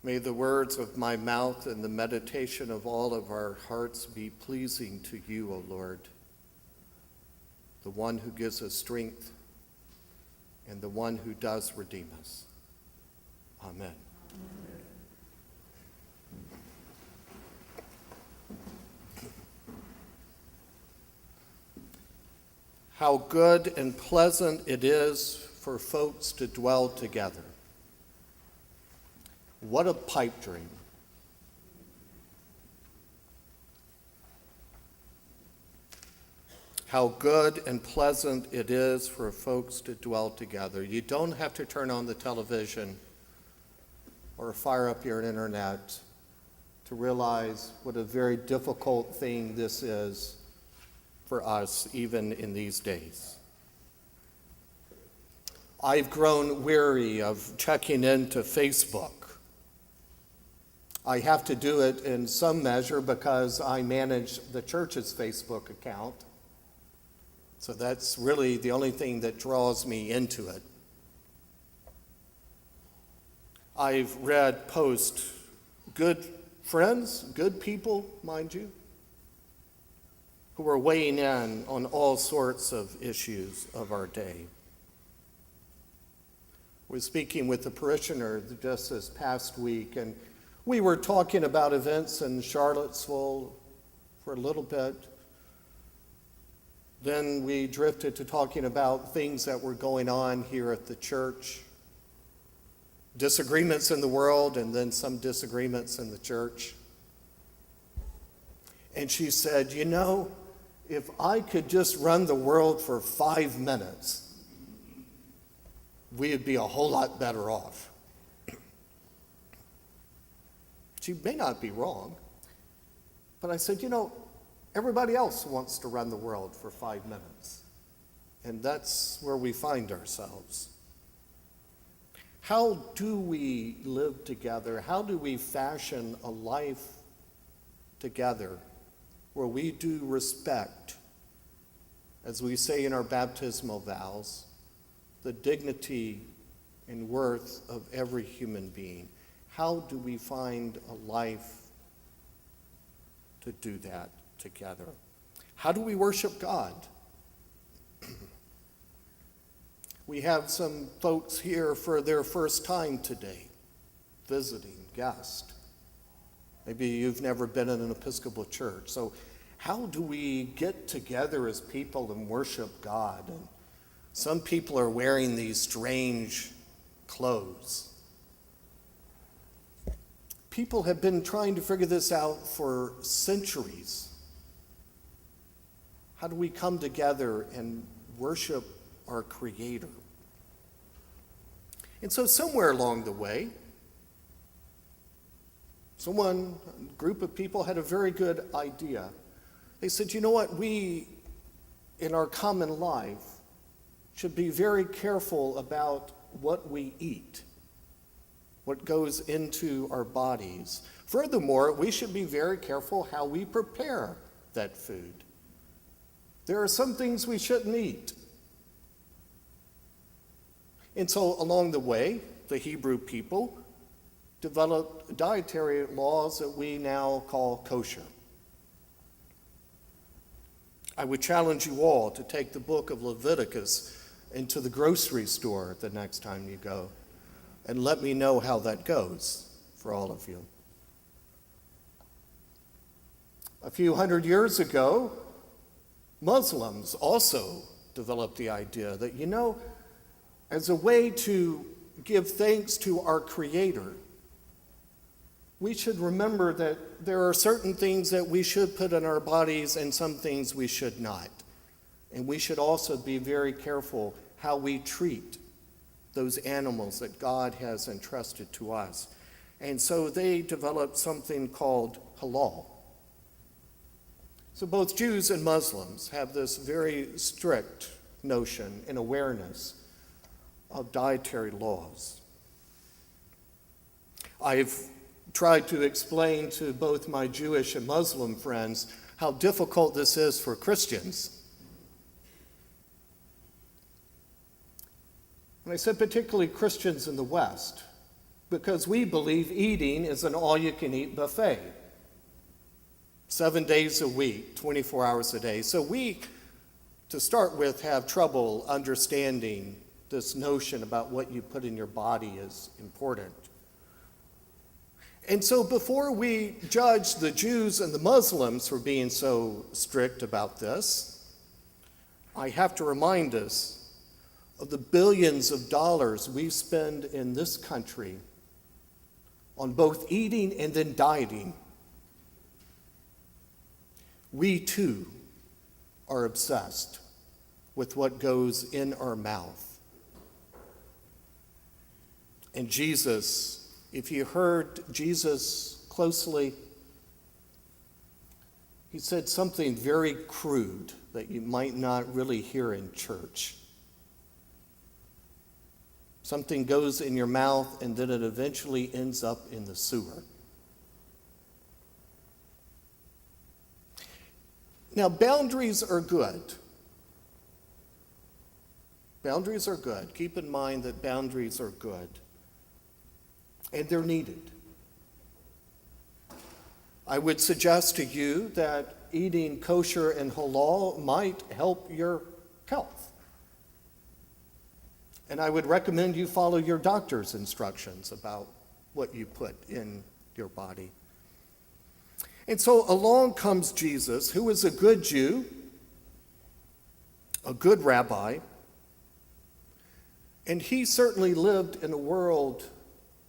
May the words of my mouth and the meditation of all of our hearts be pleasing to you, O Lord, the one who gives us strength and the one who does redeem us. Amen. How good and pleasant it is for folks to dwell together. What a pipe dream. How good and pleasant it is for folks to dwell together. You don't have to turn on the television or fire up your internet to realize what a very difficult thing this is for us, even in these days. I've grown weary of checking into Facebook. I have to do it in some measure because I manage the church's Facebook account. So that's really the only thing that draws me into it. I've read posts, good friends, good people, mind you, who are weighing in on all sorts of issues of our day. I was speaking with a parishioner just this past week, and we were talking about events in Charlottesville for a little bit. Then we drifted to talking about things that were going on here at the church, disagreements in the world, and then some disagreements in the church. And she said, you know, if I could just run the world for 5 minutes, we'd be a whole lot better off. She may not be wrong, but I said, you know, everybody else wants to run the world for 5 minutes, and that's where we find ourselves. How do we live together? How do we fashion a life together where we do respect, as we say in our baptismal vows, the dignity and worth of every human being? How do we find a life to do that together? How do we worship God? We have some folks here for their first time today, visiting guests. Maybe you've never been in an Episcopal church. So how do we get together as people and worship God? And some people are wearing these strange clothes. People have been trying to figure this out for centuries. How do we come together and worship our Creator? And so somewhere along the way, a group of people had a very good idea. They said, you know what, we, in our common life, should be very careful about what we eat, what goes into our bodies. Furthermore, we should be very careful how we prepare that food. There are some things we shouldn't eat. And so along the way, the Hebrew people developed dietary laws that we now call kosher. I would challenge you all to take the book of Leviticus into the grocery store the next time you go, and let me know how that goes for all of you. A few hundred years ago, Muslims also developed the idea that, you know, as a way to give thanks to our Creator, we should remember that there are certain things that we should put in our bodies and some things we should not. And we should also be very careful how we treat those animals that God has entrusted to us. And so they developed something called halal. So both Jews and Muslims have this very strict notion and awareness of dietary laws. I've tried to explain to both my Jewish and Muslim friends how difficult this is for Christians. And I said particularly Christians in the West, because we believe eating is an all-you-can-eat buffet. 7 days a week, 24 hours a day. So we, to start with, have trouble understanding this notion about what you put in your body is important. And so before we judge the Jews and the Muslims for being so strict about this, I have to remind us of the billions of dollars we spend in this country on both eating and then dieting. We too are obsessed with what goes in our mouth. And Jesus, if you heard Jesus closely, he said something very crude that you might not really hear in church. Something goes in your mouth and then it eventually ends up in the sewer. Now, boundaries are good. Boundaries are good. Keep in mind that boundaries are good. And they're needed. I would suggest to you that eating kosher and halal might help your health. And I would recommend you follow your doctor's instructions about what you put in your body. And so along comes Jesus, who is a good Jew, a good rabbi, and he certainly lived in a world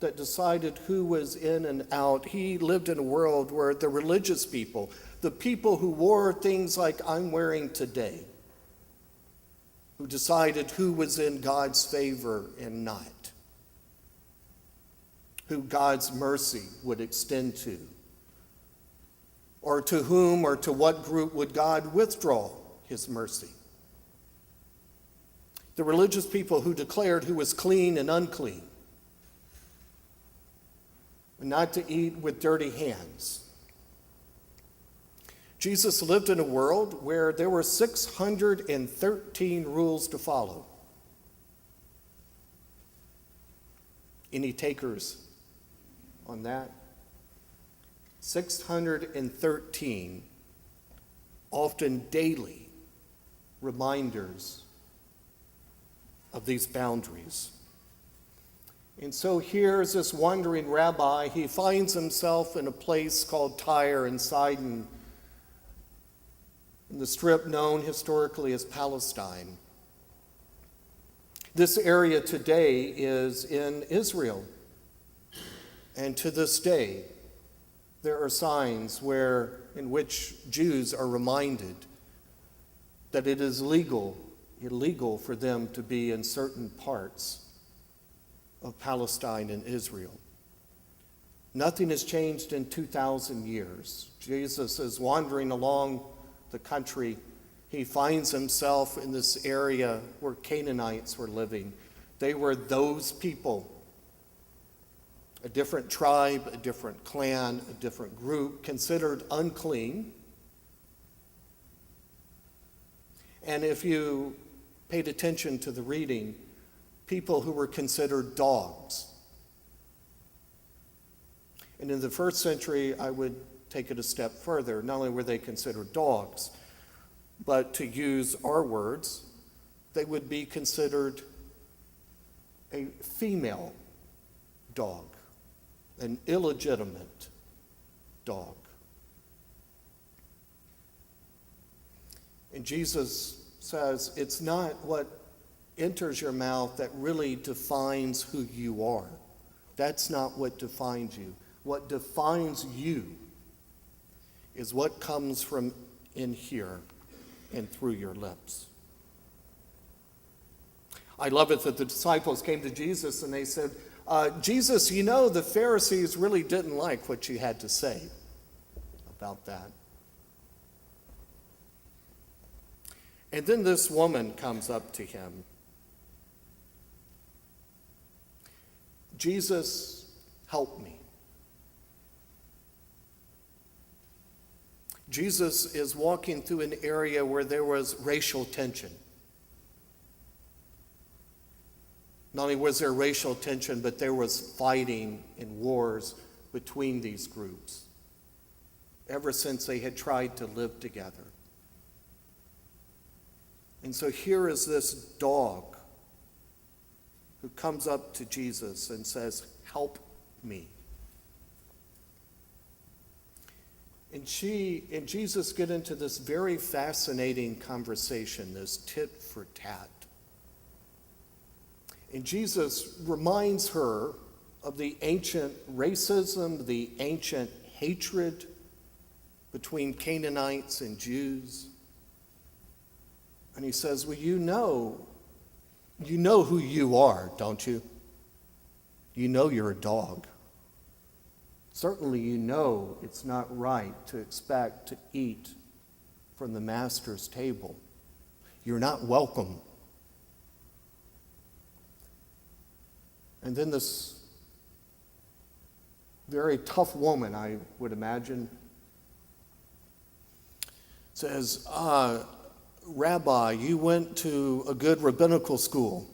that decided who was in and out. He lived in a world where the religious people, the people who wore things like I'm wearing today, who decided who was in God's favor and not, who God's mercy would extend to, or to whom or to what group would God withdraw his mercy. The religious people who declared who was clean and unclean, and not to eat with dirty hands. Jesus lived in a world where there were 613 rules to follow. Any takers on that? 613, often daily, reminders of these boundaries. And so here's this wandering rabbi. He finds himself in a place called Tyre and Sidon, in the strip known historically as Palestine. This area today is in Israel. And to this day, there are signs in which Jews are reminded that it is illegal for them to be in certain parts of Palestine and Israel. Nothing has changed in 2,000 years. Jesus is wandering along the country. He finds himself in this area where Canaanites were living. They were those people, a different tribe, a different clan, a different group, considered unclean. And if you paid attention to the reading, people who were considered dogs. And in the first century, I would take it a step further. Not only were they considered dogs, but to use our words, they would be considered a female dog, an illegitimate dog. And Jesus says it's not what enters your mouth that really defines who you are. That's not what defines you. What defines you is what comes from in here and through your lips. I love it that the disciples came to Jesus and they said, Jesus, you know, the Pharisees really didn't like what you had to say about that. And then this woman comes up to him. Jesus, help me. Jesus is walking through an area where there was racial tension. Not only was there racial tension, but there was fighting and wars between these groups ever since they had tried to live together. And so here is this dog who comes up to Jesus and says, "Help me." And she and Jesus get into this very fascinating conversation, this tit for tat. And Jesus reminds her of the ancient racism, the ancient hatred between Canaanites and Jews. And he says, well, you know who you are, don't you? You know you're a dog. Certainly you know it's not right to expect to eat from the master's table. You're not welcome. And then this very tough woman, I would imagine, says, Rabbi, you went to a good rabbinical school.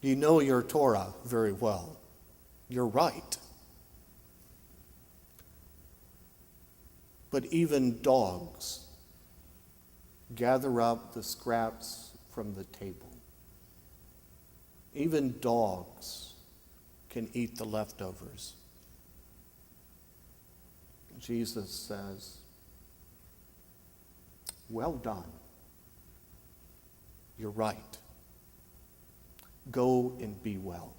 You know your Torah very well. You're right. But even dogs gather up the scraps from the table. Even dogs can eat the leftovers. Jesus says, well done. You're right. Go and be well.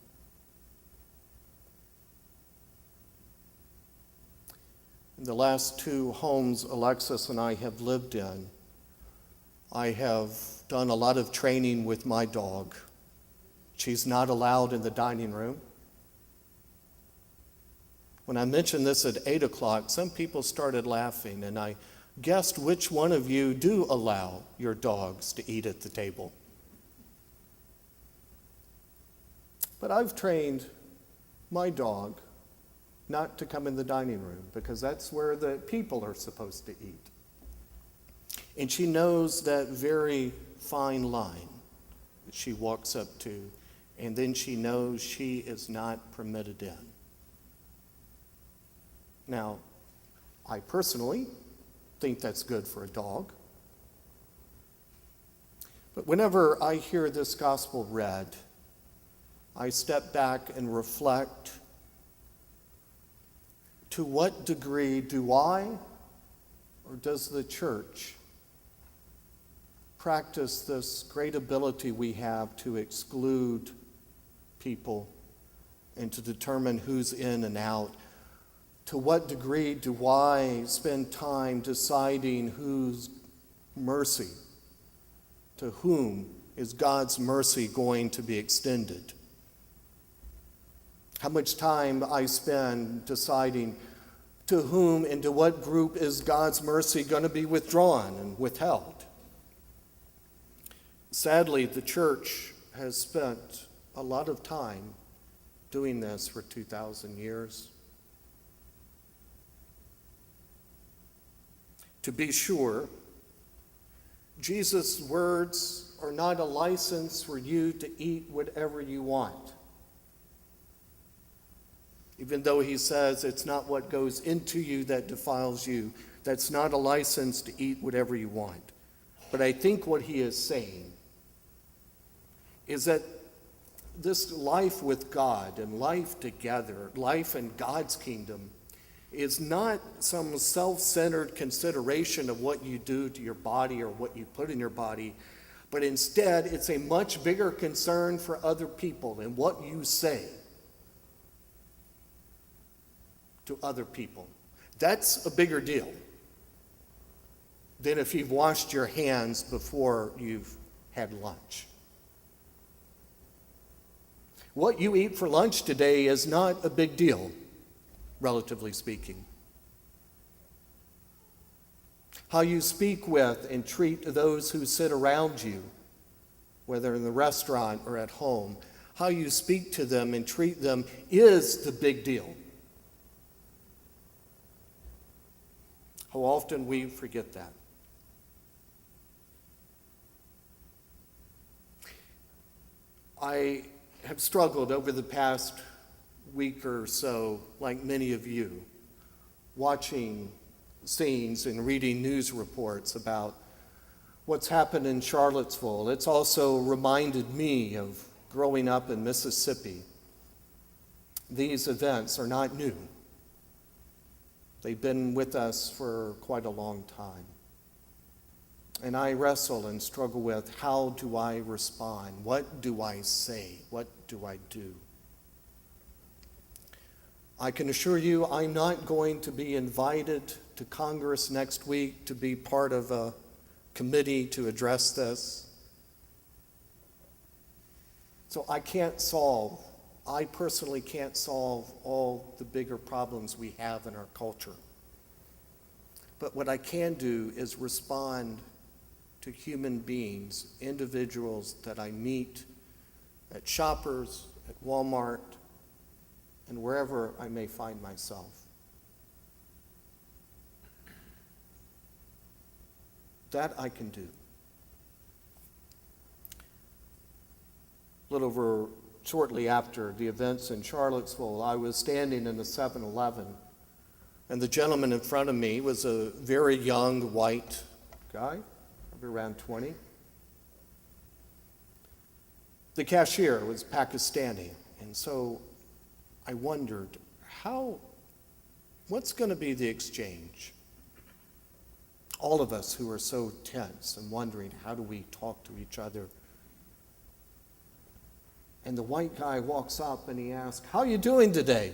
In the last 2 homes Alexis and I have lived in, I have done a lot of training with my dog. She's not allowed in the dining room. When I mentioned this at 8 o'clock, some people started laughing, and I guessed which one of you do allow your dogs to eat at the table. But I've trained my dog not to come in the dining room because that's where the people are supposed to eat. And she knows that very fine line that she walks up to, and then she knows she is not permitted in. Now, I personally think that's good for a dog. But whenever I hear this gospel read, I step back and reflect, to what degree do I or does the church practice this great ability we have to exclude people and to determine who's in and out? To what degree do I spend time deciding whose mercy, to whom is God's mercy going to be extended? How much time I spend deciding to whom and to what group is God's mercy going to be withdrawn and withheld? Sadly, the church has spent a lot of time doing this for 2,000 years. To be sure, Jesus' words are not a license for you to eat whatever you want. Even though he says it's not what goes into you that defiles you, that's not a license to eat whatever you want. But I think what he is saying is that this life with God and life together, life in God's kingdom, is not some self-centered consideration of what you do to your body or what you put in your body, but instead it's a much bigger concern for other people and what you say to other people. That's a bigger deal than if you've washed your hands before you've had lunch. What you eat for lunch today is not a big deal, relatively speaking. How you speak with and treat those who sit around you, whether in the restaurant or at home, how you speak to them and treat them is the big deal. How often we forget that. I have struggled over the past week or so, like many of you, watching scenes and reading news reports about what's happened in Charlottesville. It's also reminded me of growing up in Mississippi. These events are not new. They've been with us for quite a long time. And I wrestle and struggle with, how do I respond? What do I say? What do I do? I can assure you I'm not going to be invited to Congress next week to be part of a committee to address this. So I personally can't solve all the bigger problems we have in our culture. But what I can do is respond to human beings, individuals that I meet at Shoppers, at Walmart, and wherever I may find myself. That I can do. A little over shortly after the events in Charlottesville, I was standing in the 7-Eleven, and the gentleman in front of me was a very young white guy, probably around 20. The cashier was Pakistani, and so I wondered, what's going to be the exchange? All of us who are so tense and wondering, how do we talk to each other? And the white guy walks up and he asks, "How are you doing today?"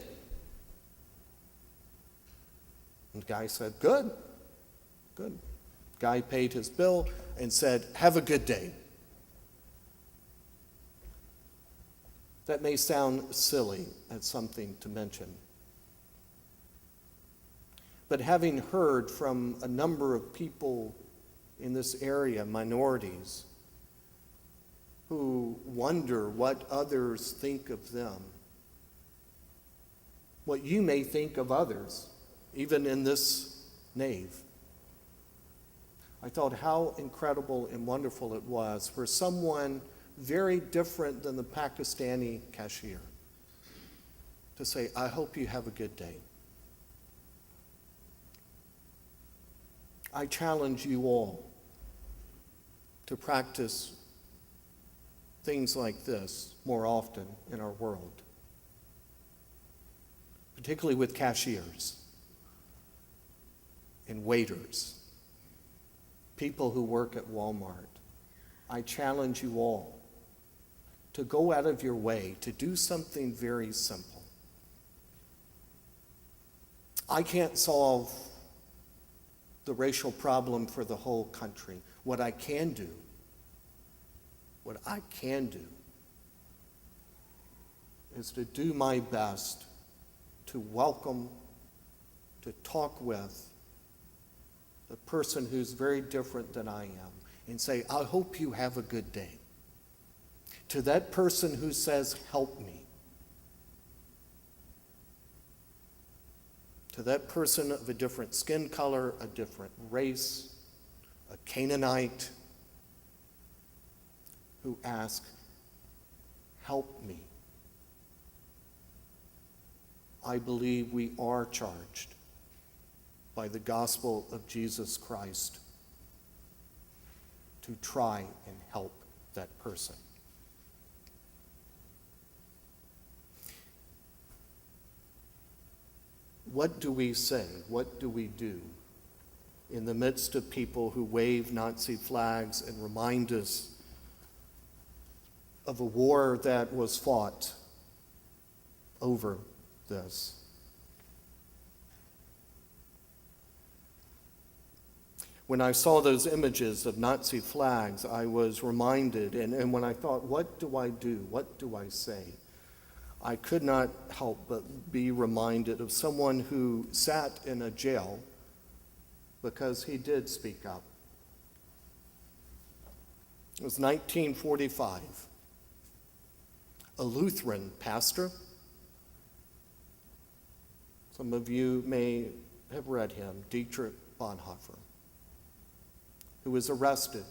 And the guy said, "Good, good." Guy paid his bill and said, "Have a good day." That may sound silly as something to mention. But having heard from a number of people in this area, minorities, who wonder what others think of them, what you may think of others, even in this nave, I thought how incredible and wonderful it was for someone very different than the Pakistani cashier to say, "I hope you have a good day." I challenge you all to practice things like this more often in our world, particularly with cashiers and waiters, people who work at Walmart. I challenge you all to go out of your way to do something very simple. I can't solve the racial problem for the whole country. What I can do is to do my best to welcome, to talk with the person who's very different than I am and say, "I hope you have a good day." To that person who says, "Help me." To that person of a different skin color, a different race, a Canaanite, who asks, "Help me." I believe we are charged by the gospel of Jesus Christ to try and help that person. What do we say? What do we do in the midst of people who wave Nazi flags and remind us of a war that was fought over this? When I saw those images of Nazi flags, I was reminded, and when I thought, what do I do? What do I say? I could not help but be reminded of someone who sat in a jail because he did speak up. It was 1945. A Lutheran pastor, some of you may have read him, Dietrich Bonhoeffer, who was arrested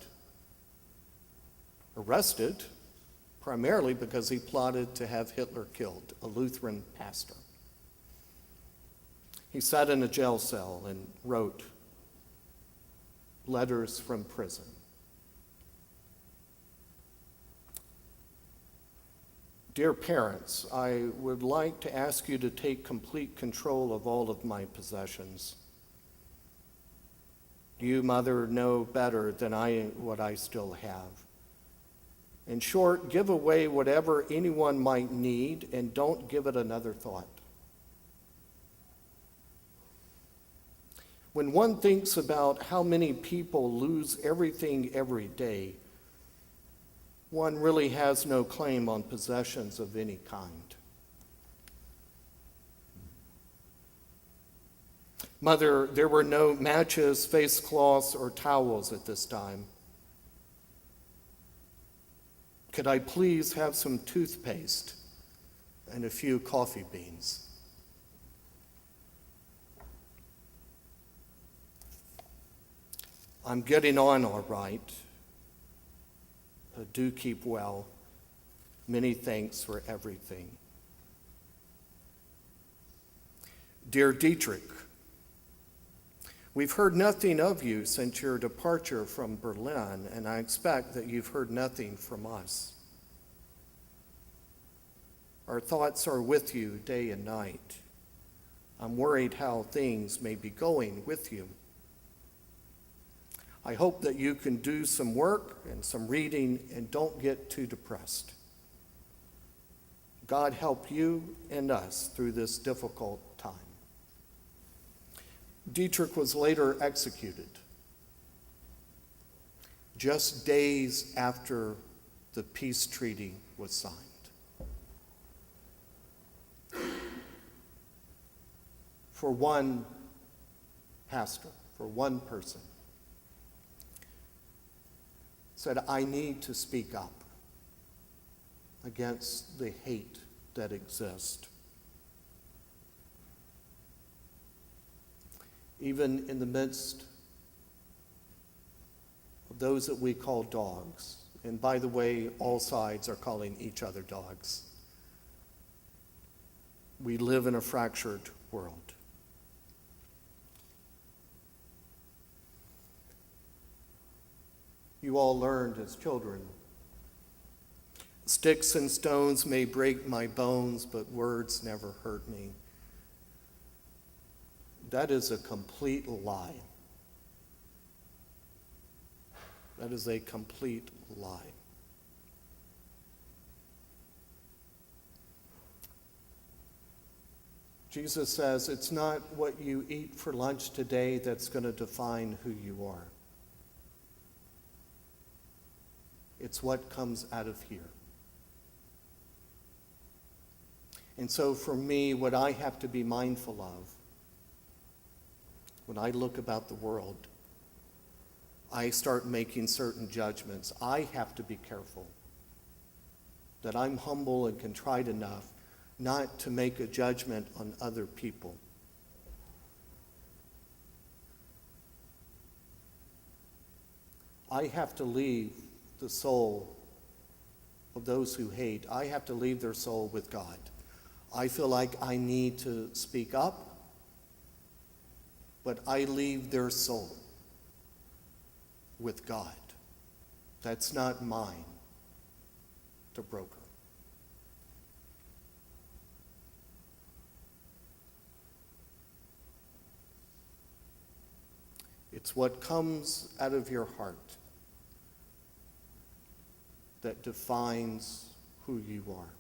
primarily because he plotted to have Hitler killed, a Lutheran pastor. He sat in a jail cell and wrote letters from prison. Dear parents, I would like to ask you to take complete control of all of my possessions. You, Mother, know better than I what I still have. In short, give away whatever anyone might need and don't give it another thought. When one thinks about how many people lose everything every day, one really has no claim on possessions of any kind. Mother, there were no matches, face cloths, or towels at this time. Could I please have some toothpaste and a few coffee beans? I'm getting on all right. Do keep well. Many thanks for everything. Dear Dietrich, we've heard nothing of you since your departure from Berlin, and I expect that you've heard nothing from us. Our thoughts are with you day and night. I'm worried how things may be going with you. I hope that you can do some work and some reading and don't get too depressed. God help you and us through this difficult time. Dietrich was later executed, just days after the peace treaty was signed. For one pastor, for one person, said, I need to speak up against the hate that exists. Even in the midst of those that we call dogs, and by the way, all sides are calling each other dogs. We live in a fractured world. You all learned as children, sticks and stones may break my bones, but words never hurt me. That is a complete lie. That is a complete lie. Jesus says it's not what you eat for lunch today that's going to define who you are. It's what comes out of here. And so for me, what I have to be mindful of when I look about the world, I start making certain judgments. I have to be careful that I'm humble and contrite enough not to make a judgment on other people. I have to leave the soul of those who hate. I have to leave their soul with God. I feel like I need to speak up, but I leave their soul with God. That's not mine to broker. It's what comes out of your heart that defines who you are.